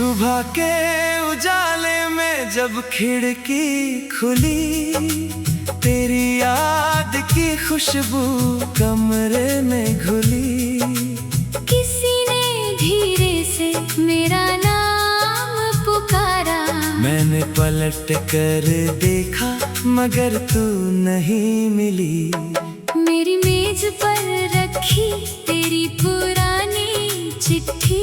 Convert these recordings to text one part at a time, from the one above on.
सुबह के उजाले में जब खिड़की खुली, तेरी याद की खुशबू कमरे में घुली। किसी ने धीरे से मेरा नाम पुकारा, मैंने पलट कर देखा मगर तू नहीं मिली। मेरी मेज पर रखी तेरी पुरानी चिट्ठी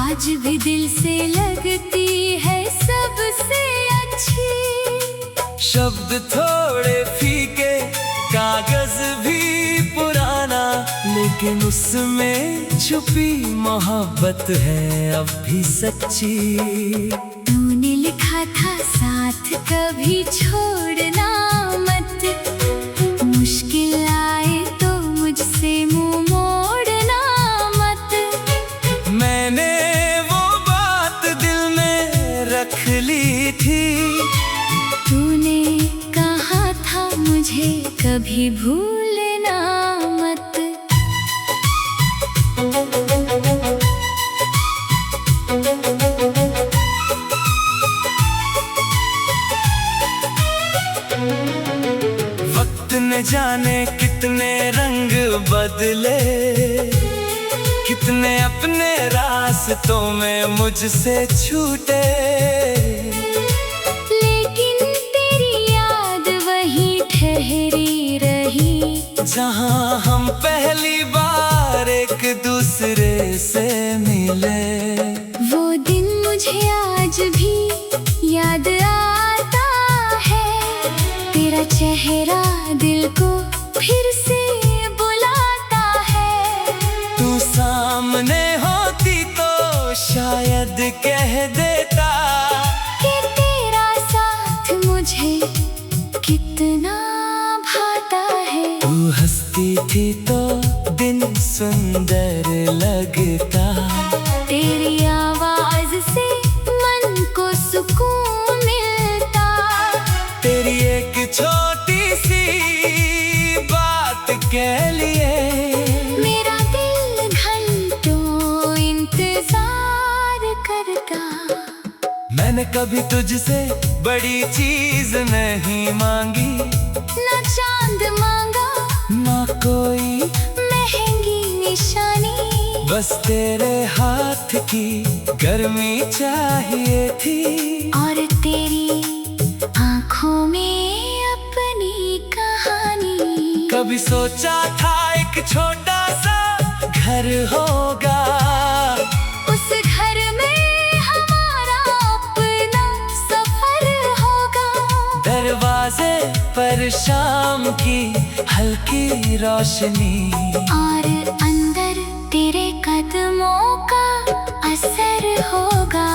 आज भी दिल से लगती है सबसे अच्छी। शब्द थोड़े फीके, कागज भी पुराना, लेकिन उसमें छुपी मोहब्बत है अब भी सच्ची। तूने लिखा था साथ कभी छोड़ना मत, मुश्किल आए तो मुझसे मुंह मोड़ना मत। मैंने वो बात दिल में रख ली थी, तूने कहा था मुझे कभी भूलना मत। वक्त ने जाने कितने रंग बदले, कितने अपने रास्तों में मुझसे छूटे। लेकिन तेरी याद वही ठहरी रही, जहाँ हम पहली बार एक दूसरे से मिले। वो दिन मुझे आज भी याद आता है, तेरा चेहरा दिल को फिर से बुलाता है। तू सामने होती तो शायद कह देता कि तेरा साथ मुझे कितना भाता है। तू हंसती थी तो दिन सुंदर लगता, तेरी आवाज से मन को सुकून मिलता। तेरी एक छोटी सी बात के लिए मेरा दिल घंटों इंतजार करता। मैंने कभी तुझसे बड़ी चीज नहीं मांगी, ना चांद मांगा ना कोई महंगी निशानी, बस तेरे हाथ की गर्मी चाहिए थी। और तेरी आंखों में अपनी कहानी। कभी सोचा था एक छोटा सा घर होगा, उस घर में हमारा अपना सफर होगा। दरवाजे पर शाम की हल्की रोशनी, और अंदर तेरे कदमों का असर होगा।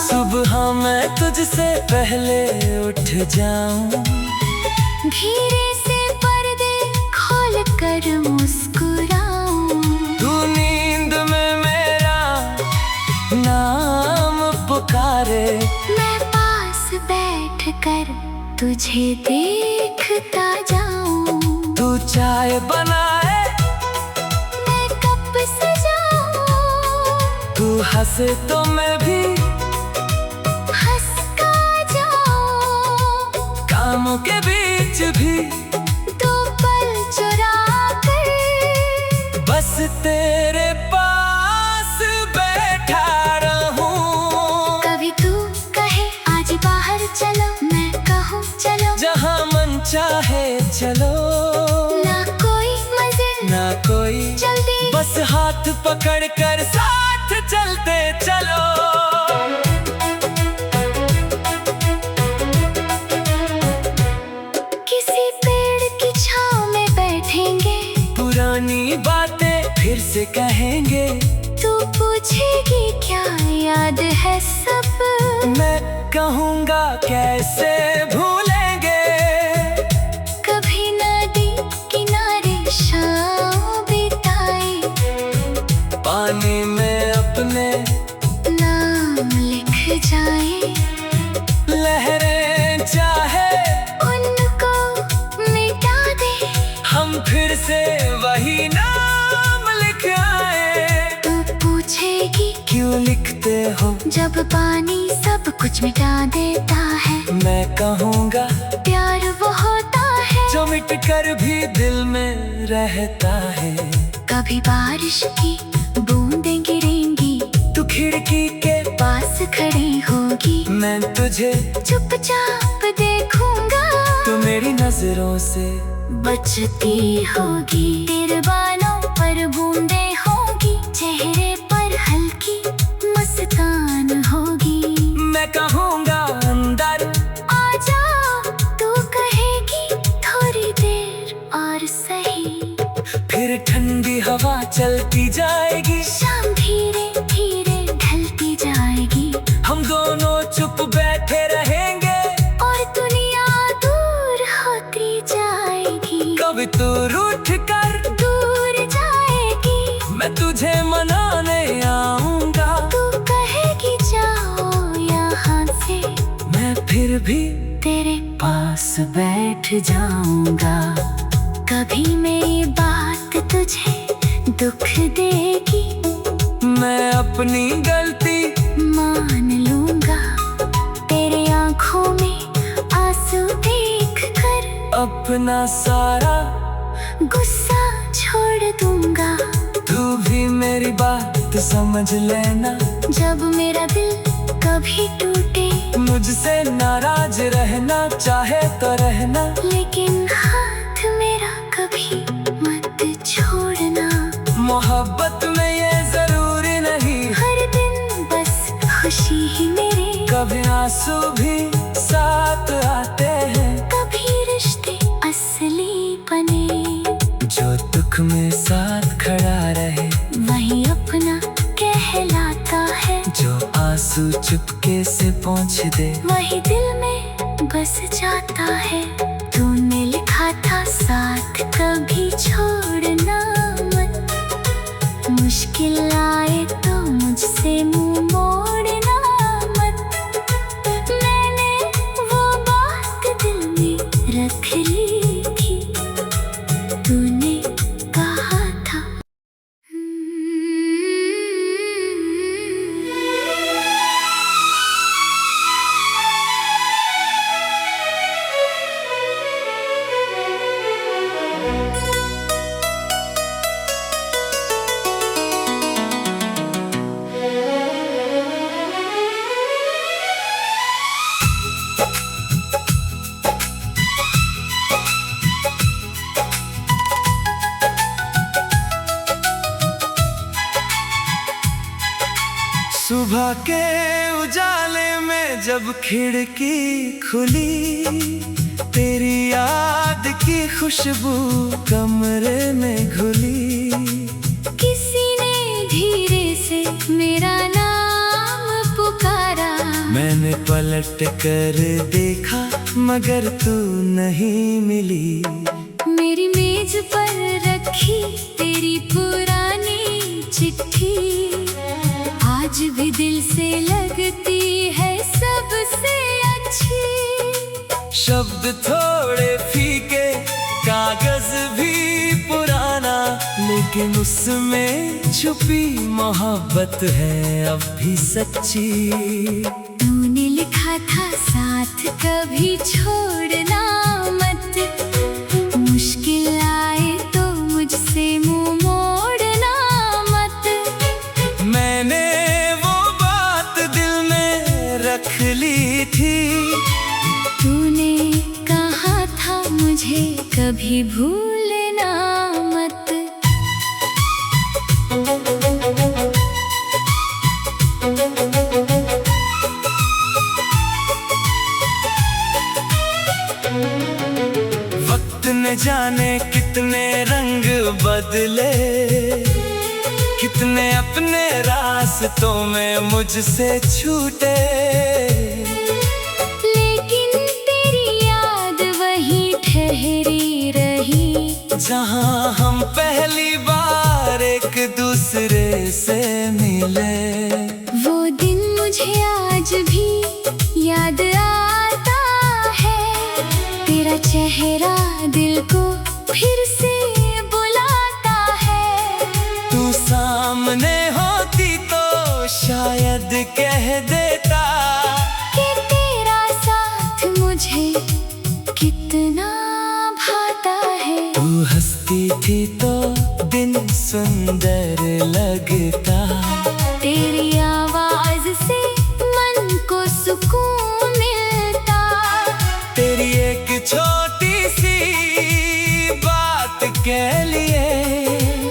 सुबह मैं तुझसे पहले उठ जाऊं, धीरे से पर्दे खोल कर मुस्कुराऊं। तू नींद में मेरा नाम पुकारे, मैं पास बैठ कर तुझे देखता जाऊं। तू चाय बनाए मैं कप सजाऊं, तू हंसे तो मैं भी हंस का जाऊं। कामों के बीच भी दो पल चुरा कर बस तेरे पास बैठा रहूं। कभी तू कहे आज बाहर चलो, मैं कहूँ चलो। जहाँ मन चाहे चलो, ना कोई मंजिल ना कोई जल्दी, बस हाथ पकड़ कर साथ चलते चलो। किसी पेड़ की छांव में बैठेंगे, पुरानी बातें फिर से कहेंगे। तू पूछेगी क्या याद है सब, मैं कहूँगा कैसे भूलेंगे। कभी नदी किनारे शाम बिताए, पानी में अपने नाम लिख जाए। लहरें चाहे उनको मिटा दे, हम फिर से वही नाम लिख आए। तू पूछेगी क्यों लिखते हो जब पानी सब कुछ मिटा देता है, मैं कहूँगा प्यार वो होता है जो मिट कर भी दिल में रहता है। कभी बारिश की बूंदें गिरेंगी, तू खिड़की के पास खड़ी होगी, मैं तुझे चुपचाप देखूंगा, तू मेरी नजरों से बचती होगी। तेरे बालों पर बूंदें होगी, चेहरे पर हल्की मुस्कान होगी। मैं कहूँगा अंदर आजा, तू कहेगी थोड़ी देर और सही। फिर ठंडी हवा चलती जाएगी, शाम धीरे धीरे ढलती जाएगी, हम दोनों चुप बैठे रहेंगे और दुनिया दूर होती जाएगी। कभी तू रूठ कर दूर जाएगी, मैं तुझे मनाने आऊंगा, तू कहेगी जाओ यहाँ से, मैं फिर भी तेरे पास बैठ जाऊंगा। कभी मेरी बात तुझे दुख देगी, मैं अपनी गलती मान लूंगा, तेरे आँखों में आंसू देख कर अपना सारा गुस्सा छोड़ दूंगा। तू भी मेरी बात समझ लेना, जब मेरा दिल कभी टूटे, मुझसे नाराज रहना चाहे तो रहना, लेकिन हाथ मेरा कभी मत छोड़ना। मोहब्बत में ये जरूरी नहीं हर दिन बस खुशी ही मेरे, कभी आंसू भी साथ आते हैं, कभी रिश्ते असली बने। जो दुख में साथ खड़ा रहे वही अपना कहलाता है, जो आंसू चुपके से पोंछ दे वही दिल में बस जाता है। तूने लिखा था साथ कभी छोड़ना मत, मुश्किल आए तो मुझसे मुंह मोड़ना मत। मैंने वो बात दिल में रख ली थी, तूने कहा था। सुबह के उजाले में जब खिड़की खुली, तेरी याद की खुशबू कमरे में घुली। किसी ने धीरे से मेरा नाम पुकारा, मैंने पलट कर देखा मगर तू नहीं मिली। मेरी मेज पर रखी तेरी पुरानी चिट्ठी, आज भी दिल से लगती है सबसे अच्छी। शब्द थोड़े फीके, कागज भी पुराना, लेकिन उसमें छुपी मोहब्बत है अब भी सच्ची। तूने लिखा था साथ कभी छोड़ना मत, मुश्किल आए तो मुझसे मुंह मोड़ना मत। मैंने वो बात दिल में रख ली थी, तूने कहा था मुझे कभी भूलना मत। वक्त ने जाने कितने रंग बदले, कितने अपने रास्तों में मुझसे छूटे। लेकिन तेरी याद वही ठहरी रही, जहाँ हम पहली बार एक दूसरे से मिले। वो दिन मुझे आज भी याद आता है, तेरा चेहरा दिल को फिर से बुलाता है। तू सामने होती तो शायद कह दे डर लगता। तेरी आवाज से मन को सुकून मिलता। तेरी एक छोटी सी बात के लिए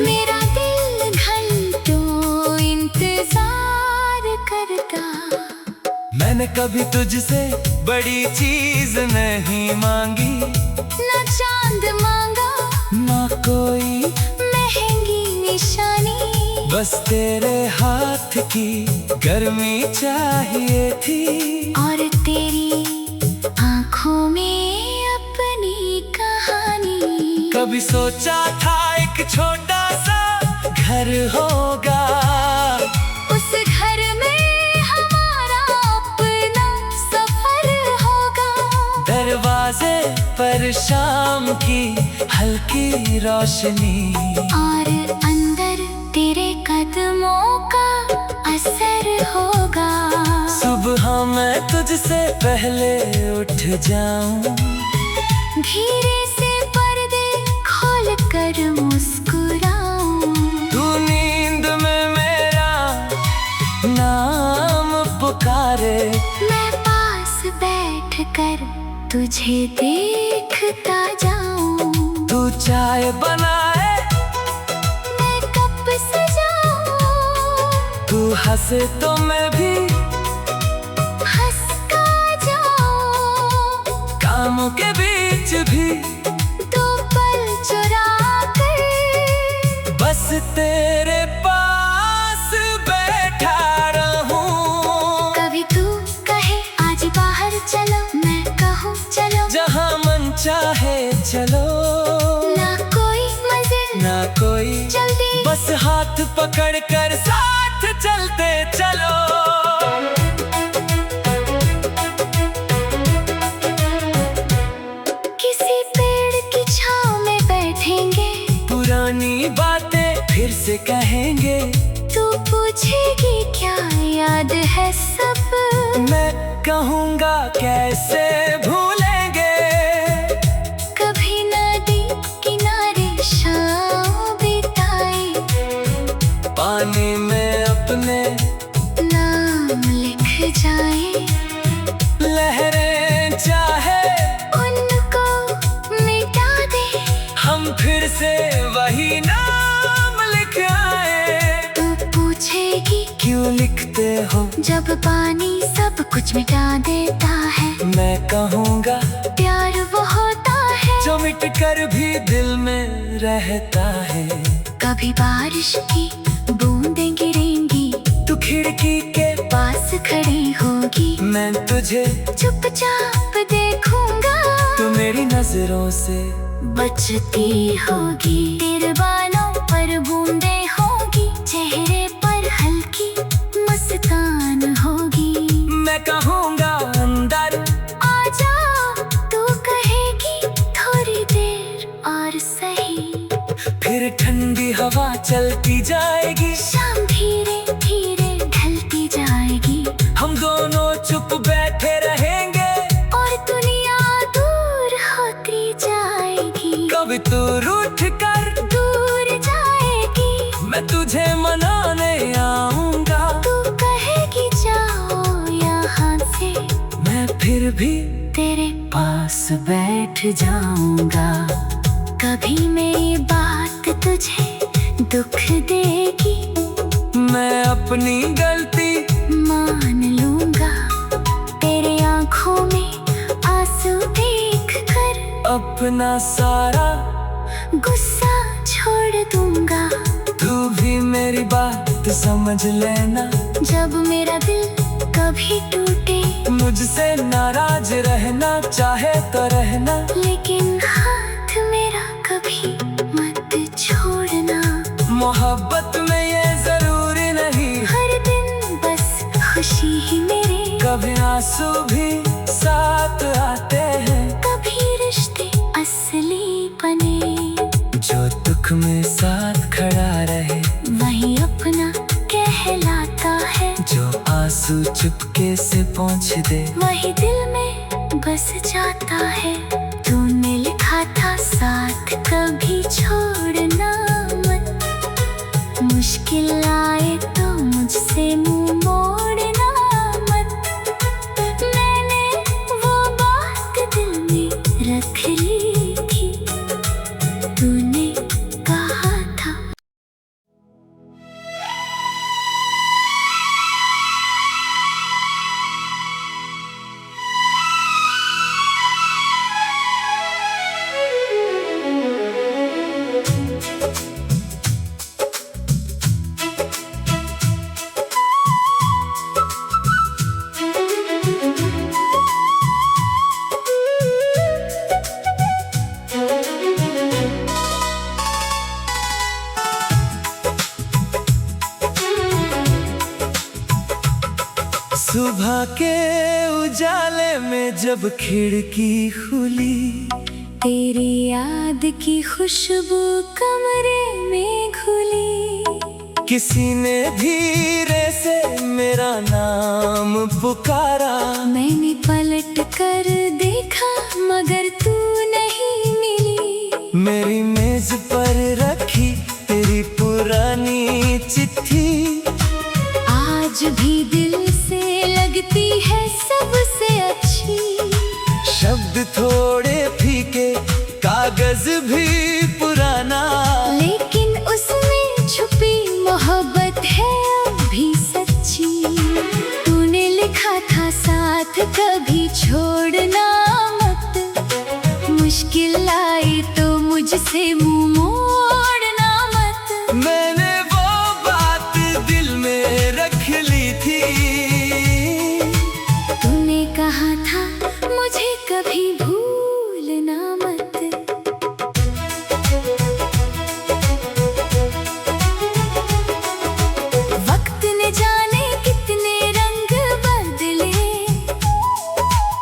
मेरा दिल घंटों इंतजार करता। मैंने कभी तुझसे बड़ी चीज नहीं मांगी, ना चांद मांगा ना कोई महंगी निशानी। बस तेरे हाथ की गर्मी चाहिए थी, और तेरी आँखों में अपनी कहानी। कभी सोचा था एक छोटा सा घर होगा, उस घर में हमारा अपना सफर होगा। दरवाजे पर शाम की हल्की रोशनी, और अंदर तेरे कदमों का असर होगा। सुबह मैं तुझसे पहले उठ जाऊं, धीरे से पर्दे खोल कर मुस्कुराऊं। तू नींद में मेरा नाम पुकारे, मैं पास बैठ कर तुझे देखता जाऊं। तू चाय बनाए मैं कप सजाऊं। तू हंसे तो मैं भी हंस का जाऊं। कामों के बीच भी दो पल चुरा कर बस तेरे पास बैठा रहूं। कभी तू कहे आज बाहर चलो, मैं कहूँ चलो। जहाँ मन चाहे चलो, ना कोई मंजिल ना कोई जल्दी, बस हाथ पकड़ कर साथ चलते चलो। किसी पेड़ की छाँव में बैठेंगे, पुरानी बातें फिर से कहेंगे। तू पूछेगी क्या याद है सब, मैं कहूँगा कैसे भूलेंगे। कभी नदी किनारे शाम बिताए, पानी में अपने नाम लिख जाए। लहरें चाहे उनको मिटा दे, हम फिर से वही नाम लिख आए। तू पूछेगी क्यों लिखते हो जब पानी सब कुछ मिटा देता है। मैं कहूँगा प्यार वो होता है जो मिट कर भी दिल में रहता है। कभी बारिश की बूंदें गिरेंगी, तू खिड़की के पास खड़ी होगी। मैं तुझे चुपचाप देखूंगा, तू मेरी नजरों से बचती होगी। तेरे बालों पर बूंदें होगी, चेहरे पर हल्की मुस्कान होगी। मैं कहूँगा अंदर आजा, तू कहेगी थोड़ी देर और सही। फिर ठंडी हवा चलती जाएगी, शाम धीरे धीरे ढलती जाएगी। हम दोनों चुप बैठे रहेंगे और दुनिया दूर होती जाएगी। कभी तू रूठ कर दूर जाएगी, मैं तुझे मनाने आऊंगा। तू कहेगी जाओ यहाँ से, मैं फिर भी तेरे पास बैठ जाऊंगा। कभी मेरी बात तुझे दुख देगी, मैं अपनी गलती मान लूंगा। तेरे आँखों में आंसू देख कर अपना सारा गुस्सा छोड़ दूंगा। तू भी मेरी बात समझ लेना, जब मेरा दिल कभी टूटे, मुझसे नाराज रहना चाहे तो रहना, लेकिन हाथ मेरा कभी मत छोड़ना। मोहब्बत में ये जरूरी नहीं हर दिन बस खुशी ही मेरे, कभी आंसू भी साथ आते हैं। कभी रिश्ते असली बने, जो दुख में साथ खड़ा रहे वही अपना कहलाता है। जो आंसू चुपके से पहुँच दे वही दिल में बस जाता है। तूने लिखा था साथ कभी छोड़ना मत, मुश्किल आए तो मुझसे मुंह मोड़ना मत। मैंने वो बात दिल में रख ली थी, तूने कहा था। सुबह के उजाले में जब खिड़की खुली, तेरी याद की खुशबू कमरे में घुली। किसी ने धीरे से मेरा नाम पुकारा। मैंने पलट कर देखा मगर तू नहीं मिली। मेरी मेज पर रखी तेरी पुरानी चिट्ठी आज भी दिल से लगती है सबसे अच्छी। शब्द थोड़े फीके, कागज भी पुराना, लेकिन उसमें छुपी मोहब्बत है अब भी सच्ची। तूने लिखा था साथ कभी छोड़ना मत। मुश्किल आई तो मुझसे मुंह मोड़ना मत। मैंने वो बात दिल में रख ली थी, तूने कहा था मुझे कभी भूलना मत। वक्त ने जाने कितने रंग बदले,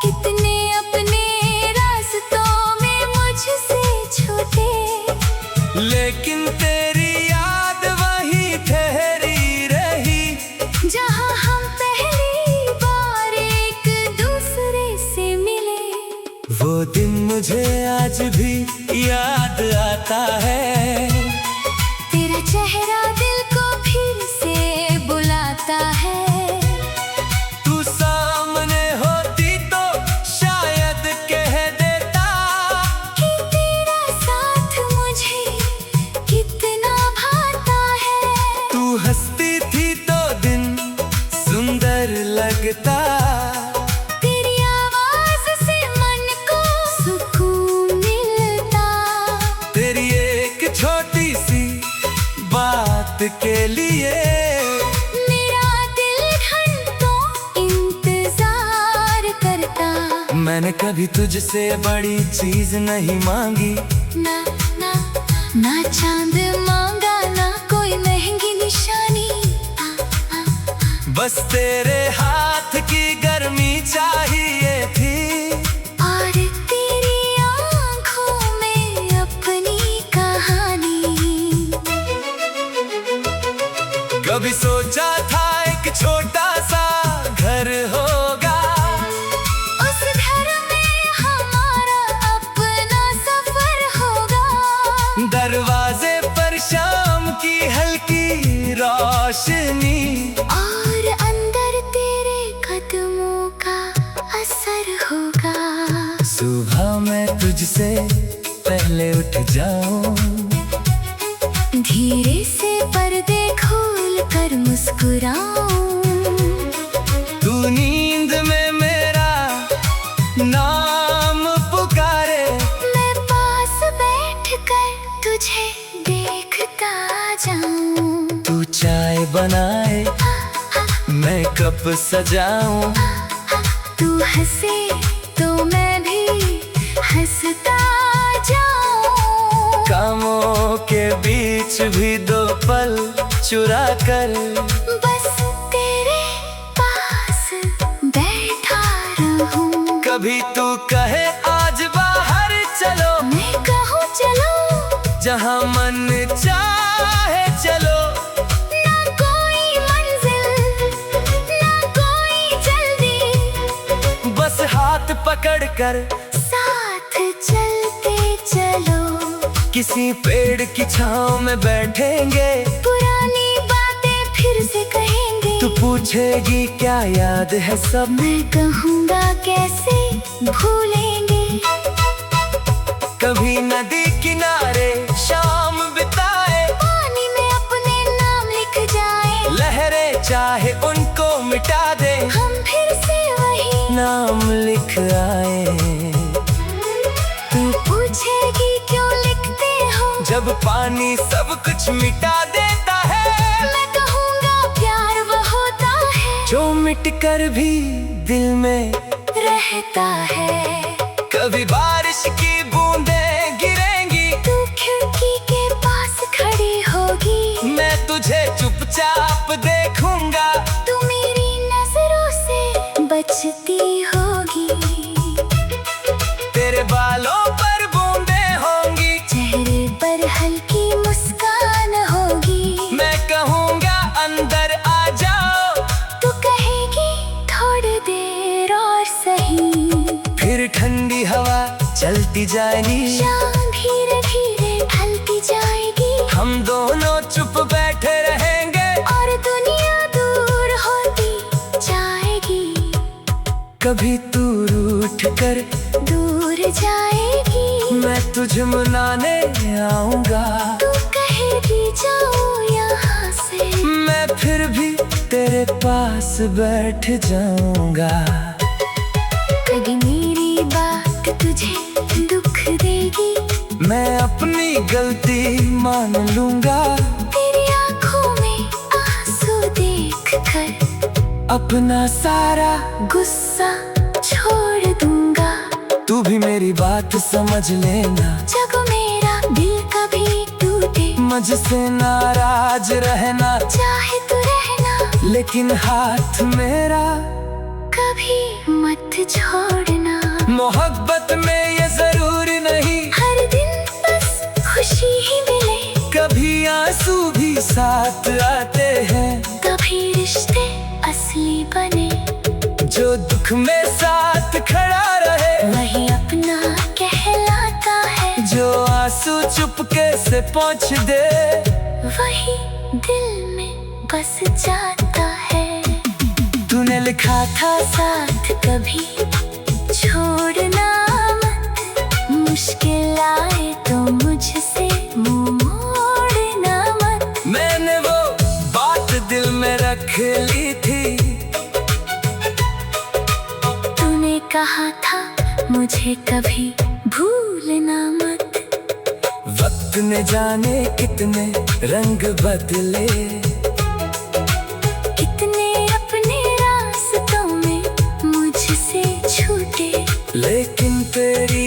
कितने अपने रास्तों में मुझसे छोटे। लेकिन तेरी याद वहीं ठहरी रही, जहाँ हम पहली बार एक दूसरे से मिले। वो दिन मुझे आज भी याद आता है। तेरा चेहरा दिल को फिर से बुलाता है। तू सामने होती तो शायद कह देता कि तेरा साथ मुझे कितना भाता है। तू हंसती थी तो दिन सुंदर लगता। तेरी आवाज से मन को सुकून मिलता। तेरी एक छोटी सी बात के लिए मेरा दिल घंटों इंतजार करता। मैंने कभी तुझसे बड़ी चीज नहीं मांगी। ना ना ना चांद मांगा, ना कोई महंगी निशानी। बस तेरे हाथ की गर्मी चाहिए थी, और तेरी आँखों में अपनी कहानी। कभी सोचा था एक छोटा सा घर होगा, उस घर में हमारा अपना सफर होगा। दरवाजे पर शाम की हल्की रोशनी, और अंदर तेरे कदमों का असर होगा। सुबह मैं तुझसे पहले उठ जाऊं, धीरे से पर्दे खोल कर मुस्कुराऊं। तू नींद में मेरा नाम पुकारे। मैं पास बैठ कर तुझे देखता जाऊं। तू चाय बनाए, मैं कप सजाऊं। तू हंसे तो मैं भी हंसता जाऊं। कामों के बीच भी दो पल चुरा कर बस तेरे पास बैठा रहूं। कभी तू कहे आज बाहर चलो, मैं कहूँ चलो, जहाँ मन चाहे चलो। ना कोई मंजिल, ना कोई जल्दी, बस हाथ पकड़ कर साथ चलते चलो। किसी पेड़ की छांव में बैठेंगे, पुरानी पूछेगी क्या याद है सब, मैं कहूँगा कैसे भूलेंगे। कभी नदी किनारे शाम बिताए, पानी में अपने नाम लिख जाए, लहरें चाहे उनको मिटा दे, हम फिर से वही नाम लिख आए। तू पूछेगी क्यों लिखते हो, जब पानी सब कुछ मिटा देता है, मैं कहूँगा प्यार वो होता है जो मिट कर भी दिल में रहता है। कभी बारिश की बूंदें गिरेंगी, तू खिड़की के पास खड़ी होगी, मैं तुझे चुपचाप देखूंगा, तू मेरी नजरों से बचती होगी। तेरे बालों पर बूंदें होंगी, चेहरे पर हल्की मुस्कान होगी, मैं कहूँगा अंदर आ जाओ, तू कहेगी थोड़ी देर और सही। फिर ठंडी हवा चलती जाएगी, शाम धीरे धीरे ढलती जाएगी, हम दोनों चुप बैठे रहेंगे, और दुनिया दूर होती जाएगी। कभी तू रूठ कर दूर जाएगी, मैं तुझे मनाने आऊंगा, तू कहेगी जाओ यहाँ से, मैं फिर भी तेरे पास बैठ जाऊंगा। कभी मेरी बात तुझे दुख देगी, मैं अपनी गलती मान लूंगा, तेरी आंखों में आंसू देख कर अपना सारा गुस्सा छोड़ दूंगा। तू भी मेरी बात समझ लेना, जब मेरा दिल कभी टूटे, मुझसे नाराज रहना, चाहे तू रहना, लेकिन हाथ मेरा कभी मत छोड़ना। मोहब्बत में ये जरूरी नहीं हर दिन बस खुशी ही मिले, कभी आंसू भी साथ आते हैं, कभी रिश्ते असली बने, जो दुख में साथ खड़ा रहे, वही अपना कहलाता है, जो आंसू चुपके से पोंछ दे, वही दिल में बस जाता है। तूने लिखा था साथ कभी छोड़ना मत, मुश्किल आए तो मुझसे मुंह मोड़ना मत। मैंने वो बात दिल में रख ली थी, तूने कहा था मुझे कभी भूलना मत। वक्त ने जाने कितने रंग बदले, कितने अपने रास्तों में मुझसे छूटे, लेकिन तेरी